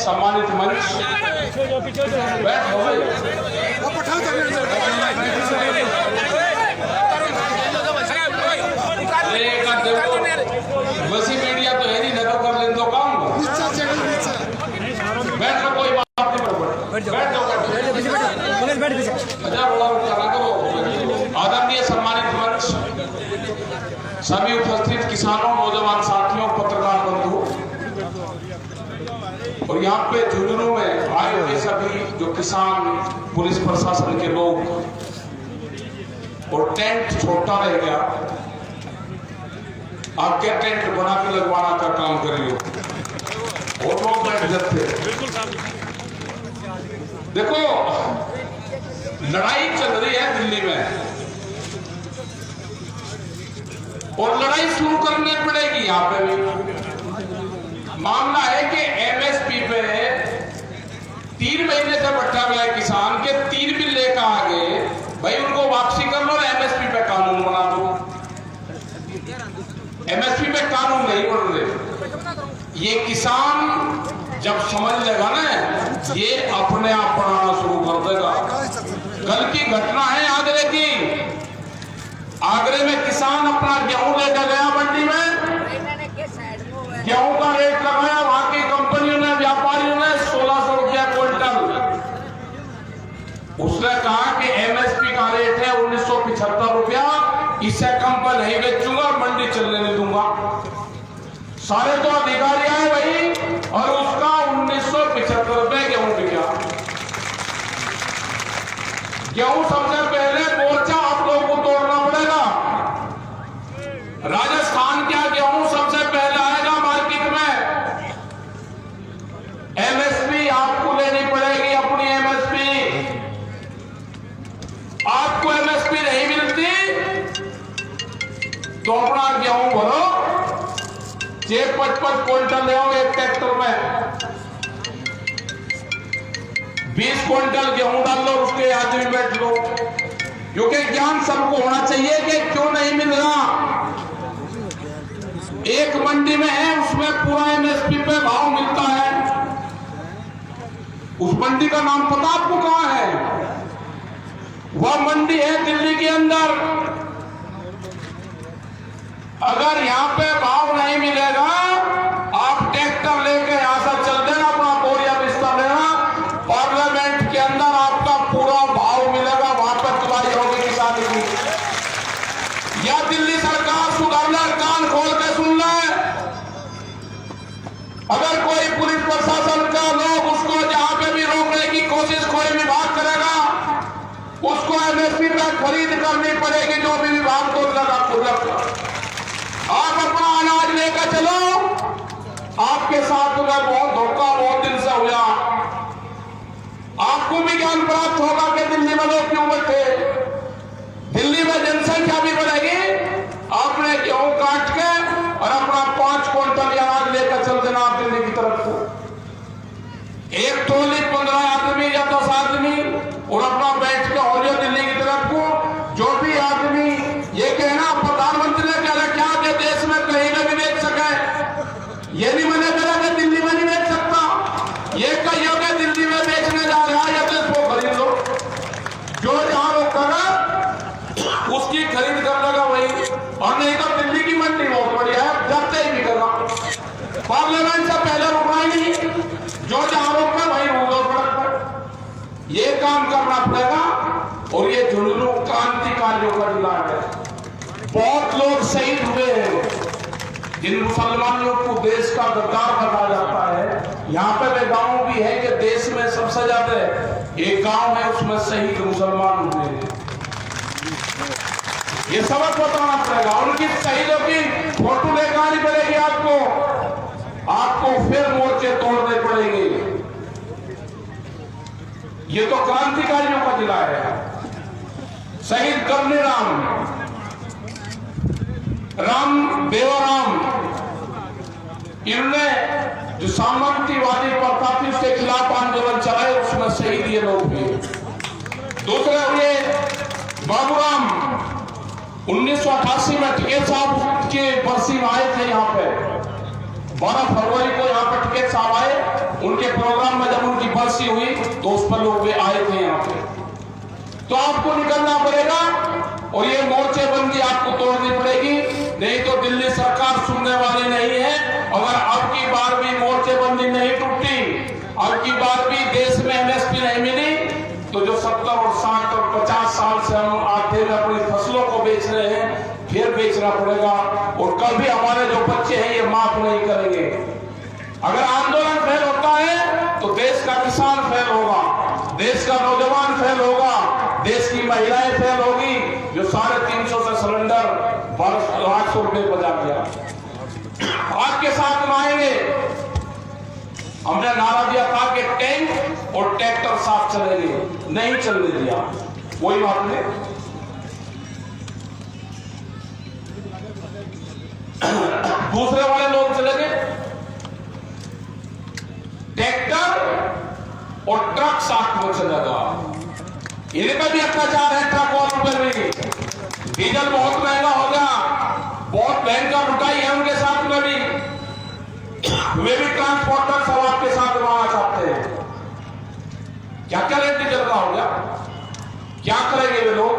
सम्मानित मंच बैठो भाई। वैसी मीडिया तो है नहीं, न तो कर लें तो काम बैठ लो, कोई बात नहीं, आदरणीय सम्मानित मंच, सभी उपस्थित किसानों, नौजवान साथियों, पत्रकार बंधु और यहाँ पे झुंझुनू में आए हुए सभी जो किसान, पुलिस प्रशासन के लोग, और टेंट छोटा रह गया, आप क्या टेंट बना के लगवाना का काम कर रही हो और लोग बैठ जाते। देखो लड़ाई चल रही है दिल्ली में और लड़ाई शुरू करनी पड़ेगी। यहाँ पे भी मामला है कि एमएसपी पे 3 महीने से बैठा हुआ है किसान के, 3 बिल लेकर आ गए, भाई उनको वापसी कर लो, एमएसपी पे कानून बना दो। एमएसपी पे कानून नहीं बन रहे। ये किसान जब समझ लेगा ना, ये अपने आप बनाना शुरू कर देगा। कल की घटना है आगरे की। आगरे में किसान अपना गेहूं लेकर गया मंडी में, गेहूं का रेट लगाया, वहां की कंपनियों ने, व्यापारियों ने 1600 रुपया क्विंटल। उसने कहा कि एमएसपी का रेट है 1975 रुपया, इससे कम पर नहीं बेचूंगा, मंडी चलने नहीं दूंगा। सारे तो अधिकारी आए भाई और उसका 1975 रुपए गेहूं बिका। गेहूं सबसे पहले मोर्चा आप लोगों को तोड़ना पड़ेगा। राजस्थान क्या गेहूं सबसे पहले आएगा मार्केट में। एमएसपी आपको लेनी पड़ेगी, अपनी एमएसपी। आपको एमएसपी नहीं मिलती तो अपना गेहूं भरो, 55 क्विंटल ले आओ एक ट्रैक्टर में, 20 क्विंटल गेहूं डाल लो, उसके आदमी बैठ लो। क्योंकि ज्ञान सबको होना चाहिए कि क्यों नहीं मिल रहा। एक मंडी में है, उसमें पूरा एमएसपी पे भाव मिलता है। उस मंडी का नाम पता आपको कहां है? वह मंडी है दिल्ली के अंदर। अगर यहां पे भाव नहीं मिलेगा, आप ट्रैक्टर लेके यहां से चल देना, अपना बोरिया बिस्तर लेना, पार्लियामेंट के अंदर आपका पूरा भाव मिलेगा, वहां पर तुम्हारी होगी किसानी की। या दिल्ली सरकार सुधारना, कान खोल के सुन ले। अगर कोई पुलिस प्रशासन का लोग उसको जहां पे भी रोकने की कोशिश कोई विभाग करेगा, उसको एमएसपी पर खरीद करनी पड़ेगी, जो भी विभाग को लगा खुद। आप अपना अनाज लेकर चलो। आपके साथ में बहुत धोखा बहुत दिन से हुआ। आपको भी ज्ञान प्राप्त होगा कि दिल्ली में लोग क्यों बैठे। दिल्ली में जनसंख्या भी बढ़ेगी। आपने गेहूं काट के और अपना 5 क्विंटल अनाज लेकर चल देना आप दिल्ली की तरफ को। एक टोली 15 आदमी या 10 आदमी और अपना बैठ के हो जाओ दिल्ली की तरफ को। जो भी आदमी ये कहना प्रधानमंत्री ने कहा क्या कि देश में कहीं ना भी बेच सके, ये नहीं मैंने कहा कि दिल्ली में नहीं बेच सकता। ये कहियो कि दिल्ली में बेचने जा रहा है या तो इसको खरीद लो। जो जहां वो करा उसकी खरीद कर लगा वही, और नहीं तो दिल्ली की मंडी बहुत बढ़िया है, जाते ही भी करना। पार्लियामेंट से पहले रुकना ही नहीं, जो जहां रोकना वही होगा सड़क पर। ये काम करना पड़ेगा। और ये झुंझुनू क्रांतिकारियों का जिला है। बहुत लोग शहीद हुए हैं जिन मुसलमानों को देश का गद्दार बताया जाता है। यहाँ पे वे गांव भी है कि देश में सबसे ज्यादा एक गांव है, उसमें शहीद मुसलमान हुए हैं। ये सबक बताना पड़ेगा। उनकी शहीदों की फोटो लेकर आनी पड़ेगी आपको फिर मोर्चे तोड़ने पड़ेंगे। ये तो क्रांतिकारियों का जिला है। शहीद करनी राम देवराम, इन्होंने जो सामंतवादी प्रथा थी उसके खिलाफ आंदोलन चलाए, उसमें शहीद ये लोग भी। दूसरे हुए बाबूराम, 1988 में टिकैत साहब के बरसी में आए थे। यहाँ पे 12 फरवरी को यहाँ पर टिकैत साहब आए उनके प्रोग्राम में जब उनकी बरसी हुई तो उस पर लोग वे आए थे यहाँ पे। तो आपको निकलना पड़ेगा और ये मोर्चेबंदी आपको तोड़नी पड़ेगी, नहीं तो दिल्ली सरकार सुनने वाली नहीं है। अगर अब की बार भी मोर्चेबंदी नहीं टूटी, अब की बार भी देश में एमएसपी नहीं मिली, तो जो 70 और 60 और 50 साल से हम आते में अपनी फसलों को बेच रहे हैं, फिर बेचना पड़ेगा। और कभी हमारे जो बच्चे हैं ये माफ नहीं करेंगे। अगर आंदोलन फेल होता है तो देश का किसान फेल होगा, देश का नौजवान फेल होगा, देश की महिलाएं फेल होगी, जो 350 से सिलेंडर 800 रुपए बजा दिया। आपके साथ में आएंगे। हमने नारा दिया था कि टैंक और ट्रैक्टर साथ चलेंगे, नहीं चलने दिया, कोई बात नहीं। दूसरे वाले लोग चले गए, ट्रैक्टर और ट्रक साथ में चलेगा। इनका भी अत्याचार है ट्रक और ऊपर में। डीजल बहुत महंगा हो गया, बहुत भयंकर लुटाई है उनके साथ में भी। वे भी ट्रांसपोर्टर सब आपके साथ आना चाहते हैं। क्या क्या रेट डीजल का हो गया, क्या करेंगे वे लोग?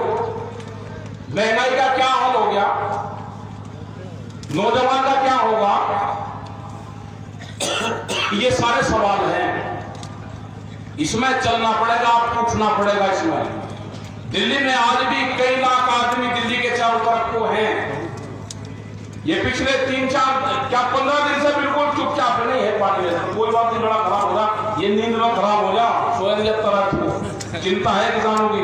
महंगाई का क्या हाल हो गया, नौजवान का क्या होगा? ये सारे सवाल हैं, इसमें चलना पड़ेगा, आपको उठना पड़ेगा। इसमें दिल्ली में आज भी कई लाख आदमी दिल्ली के चारों तरफ को हैं। ये पिछले 3-4 क्या 15 दिन से बिल्कुल चुपचाप नहीं है पानी में। कोई बात नहीं, बड़ा खराब हो जा, ये नींद में खराब हो जा, सोएंगे जब तरह चिंता है किसानों की।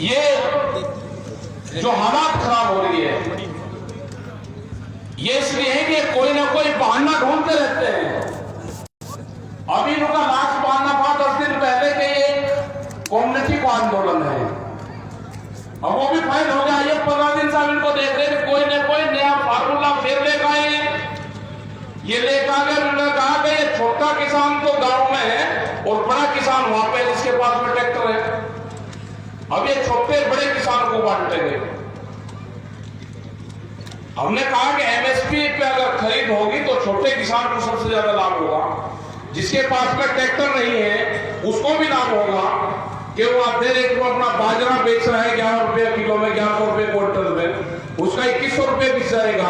ये जो हालात खराब हो रही है, ये इसलिए है कि कोई ना कोई बहाना ढूंढते रहते हैं। अभी इनका लास्ट बहाना था 10 दिन पहले के ये कम्युनिटी का आंदोलन है, अब वो भी फाइल हो गया। ये 15 दिन से इनको देख रहे थे, कोई न कोई नया फार्मूला फिर लेकर आए। ये लेकर आ गए, उन्होंने कहा कि ये छोटा किसान तो गांव में है और बड़ा किसान वहां पे जिसके पास में ट्रैक्टर है। अब ये छोटे बड़े किसान को बांटेंगे। हमने कहा कि एमएसपी पे अगर खरीद होगी तो छोटे किसान को सबसे ज्यादा लाभ होगा, जिसके पास में ट्रैक्टर नहीं है उसको भी लाभ होगा कि वो आधे रेट में अपना बाजरा बेच रहा है 11 रुपए किलो में, 1100 रुपए क्विंटल में, उसका 2100 रुपए बिक जाएगा।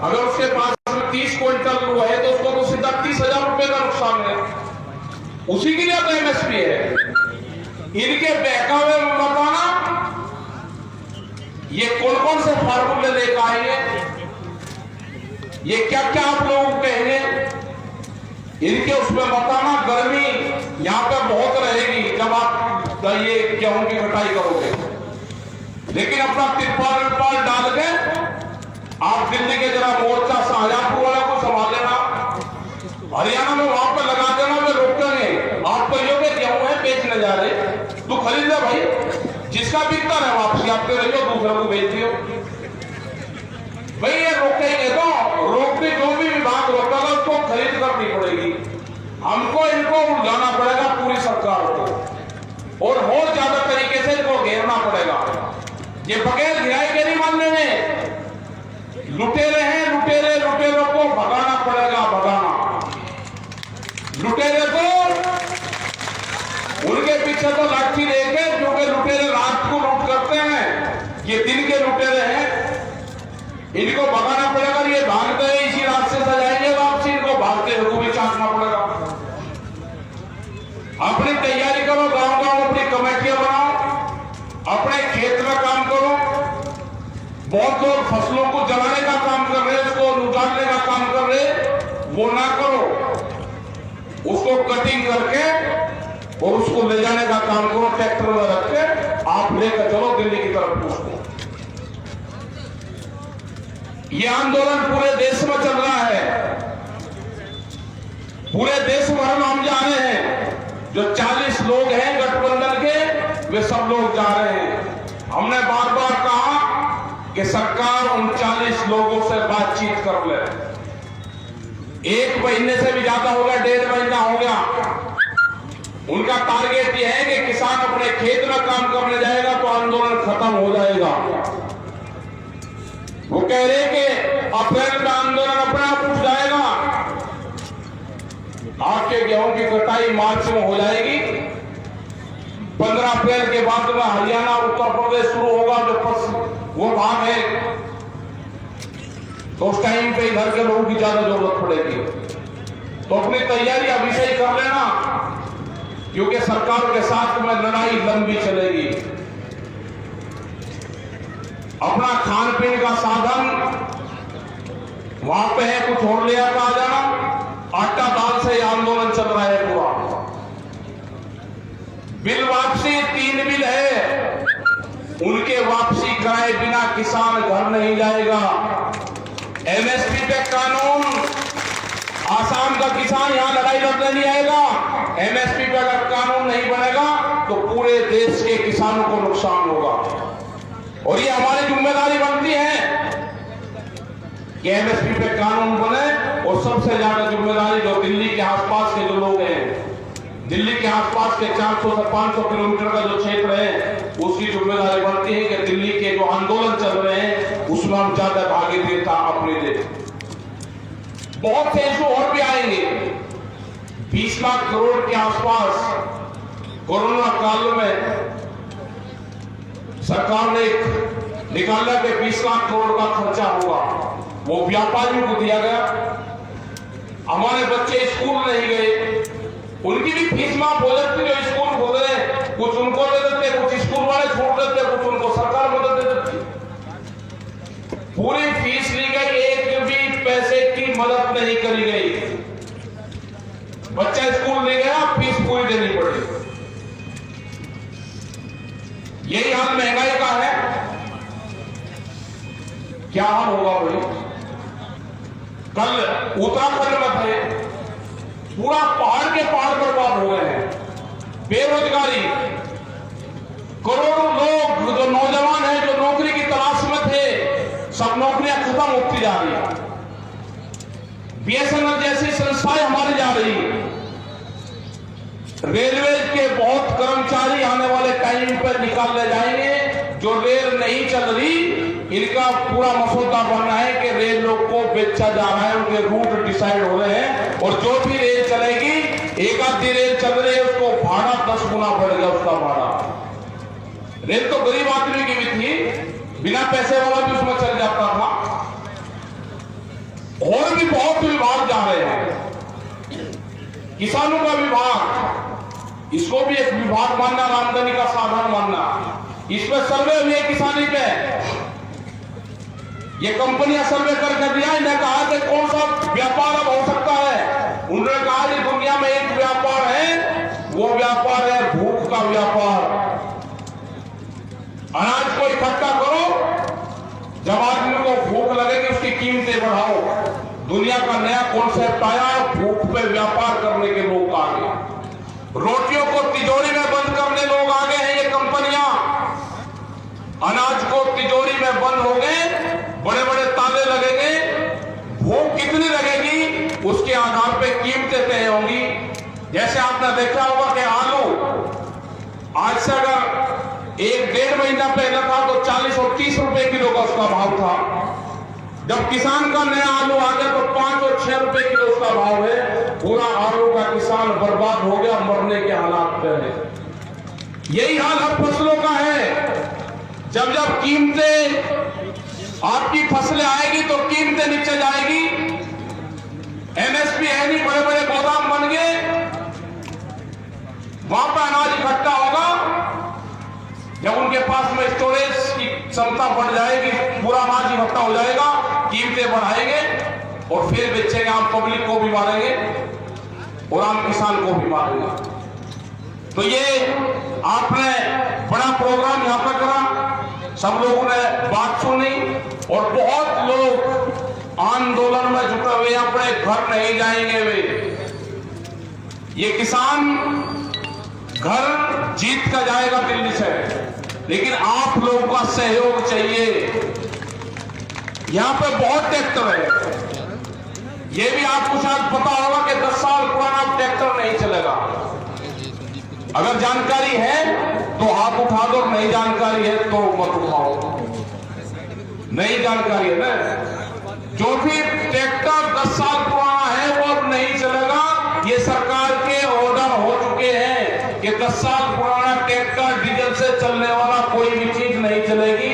अगर उसके पास में 30 क्विंटल वो है तो उसको तो सीधा 30,000 रुपए का नुकसान है। उसी के लिए तो एमएसपी है। इनके बहकावे में बताना ये कौन कौन से फार्मूले लेकर आएंगे, ये क्या क्या आप लोगों को कहेंगे, इनके उसमें बताना। गर्मी यहाँ पे बहुत रहेगी जब आप ये गेहूं की कटाई करोगे, लेकिन अपना तिरपाल डाल के आप दिल्ली के जरा मोर्चा शाहजहांपुर वाला को संभाल लेना, हरियाणा में वहां पर लगा देना, वे रोकेंगे। आप कहिए गेहूं है बेचने जा रहे, तू खरीद ले भाई, जिसका बिकता है वापसी आपके रहियो, दूसरा को बेच दियो भाई। ये रोकेंगे तो रोक भी, जो भी विभाग रोकेगा उसको खरीद करनी पड़ेगी। हमको इनको उलझाना पड़ेगा पूरी सरकार को, और और ज्यादा तरीके से इनको घेरना पड़ेगा। ये बगैर घिराई के नहीं मानने में लुटेरे हैं, लुटेरों को भगाना पड़ेगा, भगाना। लुटेरे को उनके पीछे तो लाठी लेके, क्योंकि लुटेरे रात को लूट करते हैं, ये दिन के लुटेरे हैं, इनको भगाना पड़ेगा। ये भागते हैं इसी रास्ते से जाएंगे वापसी, इनको भागते हुए भी चाटना पड़ेगा। अपनी तैयारी करो, गांव अपनी कमेटियां बनाओ, अपने खेत में काम करो। बहुत लोग फसलों को जलाने का काम कर रहे, उसको उजाड़ने का काम कर रहे, वो ना करो, उसको कटिंग करके और उसको ले जाने का काम करो, ट्रैक्टर में रख के आप लेकर चलो दिल्ली की तरफ उसको। ये आंदोलन पूरे देश में चल रहा है, पूरे देश भर में हम जा रहे हैं। जो 40 लोग हैं गठबंधन के, वे सब लोग जा रहे हैं। हमने बार बार कहा कि सरकार उन 40 लोगों से बातचीत कर ले। 1 महीने से भी ज्यादा हो गया, 1.5 महीना हो गया। उनका टारगेट यह है कि किसान अपने खेत में काम करने जाएगा तो आंदोलन खत्म हो जाएगा। वो कह रहे कि अप्रैल में आंदोलन अपने आप उठ जाएगा। आपके गेहूं की कटाई मार्च में हो जाएगी। 15 अप्रैल के बाद में हरियाणा उत्तर प्रदेश शुरू होगा, जो वो भाग है, तो उस टाइम पे इधर के लोगों की ज्यादा जरूरत पड़ेगी। तो अपनी तैयारी अभी से ही कर लेना, क्योंकि सरकार के साथ में लड़ाई लंबी चलेगी। अपना खान पीन का साधन वहां पे है, कुछ और ले आता आ जाना। आटा दाल से आंदोलन चल रहा है पूरा। बिल वापसी 3 बिल है, उनके वापसी कराए बिना किसान घर नहीं जाएगा। एमएसपी पे कानून, आसाम का किसान यहां लड़ाई लड़ने नहीं आएगा। एमएसपी पे अगर कानून नहीं बनेगा तो पूरे देश के किसानों को नुकसान होगा। और ये हमारी जिम्मेदारी बनती है कि एमएसपी पे कानून बने। और सबसे ज्यादा जिम्मेदारी जो दिल्ली के आसपास के जो लोग हैं, दिल्ली के आसपास के 400 से 500 किलोमीटर का जो क्षेत्र है, उसकी जिम्मेदारी बनती है कि दिल्ली के जो आंदोलन चल रहे हैं उसमें हम ज्यादा भागीदारी अपनी दे। बहुत से इशू और भी आएंगे। 20 लाख करोड़ के आसपास कोरोना काल में सरकार ने निकाला कि 20 लाख करोड़ का खर्चा होगा, वो व्यापारियों को दिया गया। हमारे बच्चे स्कूल नहीं गए, उनकी भी फीस माफ हो जाती। जो स्कूल खोल रहे, कुछ उनको दे देते, कुछ स्कूल वाले छोड़ देते, कुछ उनको सरकार मदद दे देती। पूरी फीस ली गई, एक भी पैसे की मदद नहीं करी गई। बच्चा स्कूल नहीं गया, फीस पूरी देनी पड़ी। यही हाल महंगाई का है। क्या हाल होगा भाई? कल उत्तराखंड में थे, पूरा पहाड़ के पहाड़ बर्बाद हो गए हैं। बेरोजगारी, करोड़ों लोग जो नौजवान हैं, जो नौकरी की तलाश में थे, सब नौकरियां खत्म होती जा रही है। बीएसएनएल जैसी संस्थाएं हमारी जा रही है। रेलवे के बहुत कर्मचारी आने वाले टाइम पर निकाले जाएंगे। जो रेल नहीं चल रही, इनका पूरा मसौदा बनना है कि रेलों को बेचा जा रहा है, उनके रूट डिसाइड हो रहे हैं। और जो भी रेल चलेगी, एक आधी रेल चल रही है, उसको भाड़ा 10 गुना बढ़ेगा उसका भाड़ा। रेल तो गरीब आदमी की भी थी, बिना पैसे वाला भी उसमें चल जाता था। और भी बहुत विभाग जा रहे हैं। किसानों का विभाग, इसको भी एक विभाग मानना, आमदनी का साधन मानना। इसमें सर्वे हुए किसानी पे, ये कंपनियां सर्वे करके दिया। इन्हें कहा कि कौन सा व्यापार अब हो सकता है। उन्होंने कहा कि दुनिया में एक व्यापार है, वो व्यापार है भूख का व्यापार। अनाज को इकट्ठा करो, जब आदमी को भूख लगेगी उसकी कीमतें बढ़ाओ। दुनिया का नया कॉन्सेप्ट आया, भूख पे व्यापार करने के लोग आ गए। रोटियों को तिजोरी में बंद करने लोग आ गए हैं। ये कंपनियां अनाज को तिजोरी में बंद हो गए, बड़े बड़े ताले लगेंगे। भूख कितनी लगेगी उसके आधार पे कीमतें तय होंगी। जैसे आपने देखा होगा कि आलू आज से अगर 1-1.5 महीना पहले था तो 40 और 30 रुपए किलो का उसका भाव था। जब किसान का नया आलू आ गया तो 5 और 6 रुपए किलो उसका भाव है। पूरा आलू का किसान बर्बाद हो गया, मरने के हालात पे है। यही हाल अब फसलों का है। जब जब कीमतें, आपकी फसलें आएगी तो कीमतें नीचे जाएगी। एमएसपी है नहीं, बड़े बड़े गोदाम बन गए, वहां पर अनाज इकट्ठा होगा। जब उनके पास में स्टोरेज की क्षमता बढ़ जाएगी, पूरा अनाज इकट्ठा हो जाएगा, कीमतें बढ़ाएंगे और फिर बेचेंगे। आम पब्लिक को भी मारेंगे और आम किसान को भी मारेंगे। तो ये आपने बड़ा प्रोग्राम यहां पर करा, सब लोगों ने बात सुनी और बहुत लोग आंदोलन में जुटे हुए, अपने घर नहीं जाएंगे वे। ये किसान घर जीत कर जाएगा दिल्ली से, लेकिन आप लोगों का सहयोग चाहिए। यहां पे बहुत ट्रैक्टर है, ये भी आपको शायद पता होगा कि 10 साल पुराना ट्रैक्टर नहीं चलेगा। अगर जानकारी है तो हाथ उठा दो, नहीं जानकारी है तो मत उठाओ। नहीं जानकारी है ना, जो भी ट्रैक्टर 10 साल पुराना है वो अब नहीं चलेगा। ये सरकार के ऑर्डर हो चुके हैं कि 10 साल पुराना ट्रैक्टर डीजल से चलने वाला कोई भी चीज नहीं चलेगी।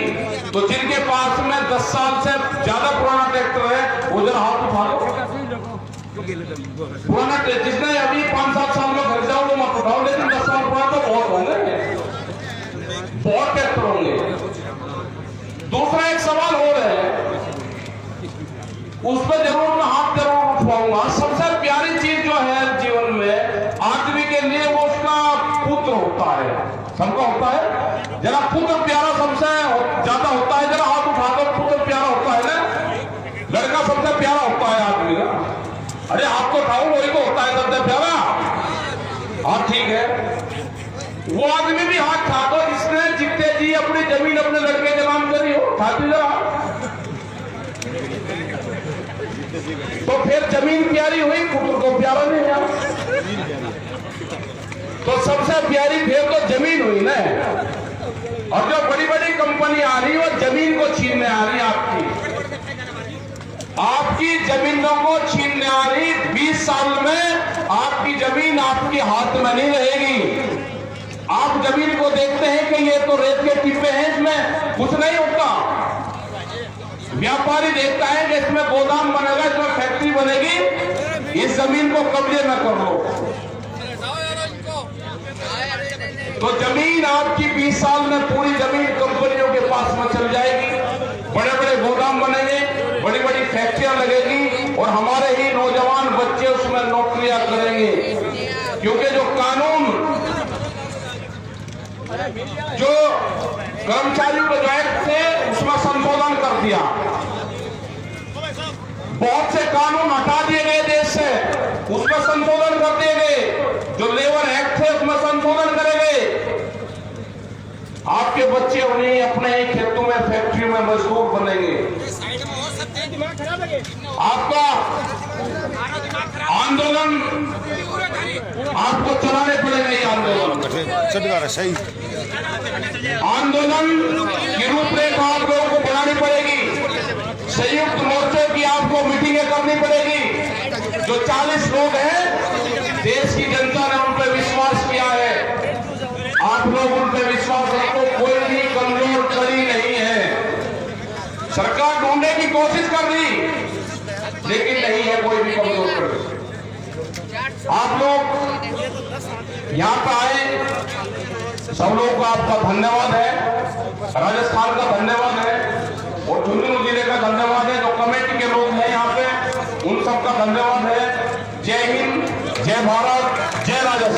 तो जिनके पास में 10 साल से ज्यादा पुराना ट्रैक्टर है वो जरा हाथ उठा लो। पुराना जिसने अभी 5-7 साल में खरीदा वो मत उठाओ, लेकिन 10 साल पुराना तो बहुत होंगे, बहुत ट्रैक्टर होंगे। दूसरा एक सवाल हो रहा है, उस पर जरूर मैं हाथ जरूर उठवाऊंगा। सबसे प्यारी चीज जो है जीवन में आदमी के लिए वो उसका पुत्र होता है, सबका होता है। जरा पुत्र प्यारा सबसे ज्यादा होता है, जरा हाथ उठा दो। पुत्र प्यारा होता है ना, लड़का सबसे प्यारा होता है आदमी का। अरे हाथ तो उठाओ, वही तो होता है सबसे प्यारा। हाँ ठीक है, वो आदमी भी हाथ उठा दो जिसने जीते जी अपनी जमीन अपने लड़के के नाम करी हो। उठाती जरा, तो फिर जमीन प्यारी हुई, पुत्र को प्यारा नहीं है। तो सबसे प्यारी फिर तो जमीन हुई ना। और जो बड़ी बड़ी कंपनी आ रही है वो जमीन को छीनने आ रही है, आपकी जमीनों को छीनने आ रही। 20 साल में आपकी जमीन आपके हाथ में नहीं रहेगी। आप जमीन को देखते हैं कि ये तो रेत के टिब्बे हैं, इसमें कुछ नहीं होता। व्यापारी देखता है कि इसमें गोदाम बनेगा, इसमें फैक्ट्री बनेगी, इस जमीन को कब्जे में कर लो। तो जमीन आपकी 20 साल में पूरी जमीन कंपनियों के पास में चल जाएगी, बड़े बड़े गोदाम बनेंगे, बड़ी बड़ी फैक्ट्रियां लगेगी और हमारे ही नौजवान बच्चे उसमें नौकरियां करेंगे। क्योंकि जो कानून, जो कर्मचारियों के जो एक्ट थे उसमें संशोधन कर दिया, बहुत से कानून हटा दिए गए देश से, उसमें संशोधन कर दिए गए। जो लेबर एक्ट थे उसमें संशोधन करे गए। आपके बच्चे उन्हें अपने ही खेतों में फैक्ट्री में मजदूर बनेंगे। आपका आंदोलन आपको चलाने पड़ेगा। ये आंदोलन की रूपरेखा आप लोगों को बनानी पड़ेगी। संयुक्त मोर्चे की आपको मीटिंगें करनी पड़ेगी। जो 40 लोग हैं, देश की जनता ने उन पर विश्वास किया है, आप लोग उन पर विश्वास रखो। कोई भी कमजोर कड़ी नहीं है। सरकार ढूंढने की कोशिश कर रही, लेकिन नहीं है कोई भी कमजोर कड़ी। आप लोग यहाँ पे आए, सब लोगों का आपका धन्यवाद है, राजस्थान का धन्यवाद है और झुंझुनू जिले का धन्यवाद है। जो कमेटी के लोग हैं यहाँ पे, उन सबका धन्यवाद है। जय हिंद, जय भारत, जय राजस्थान।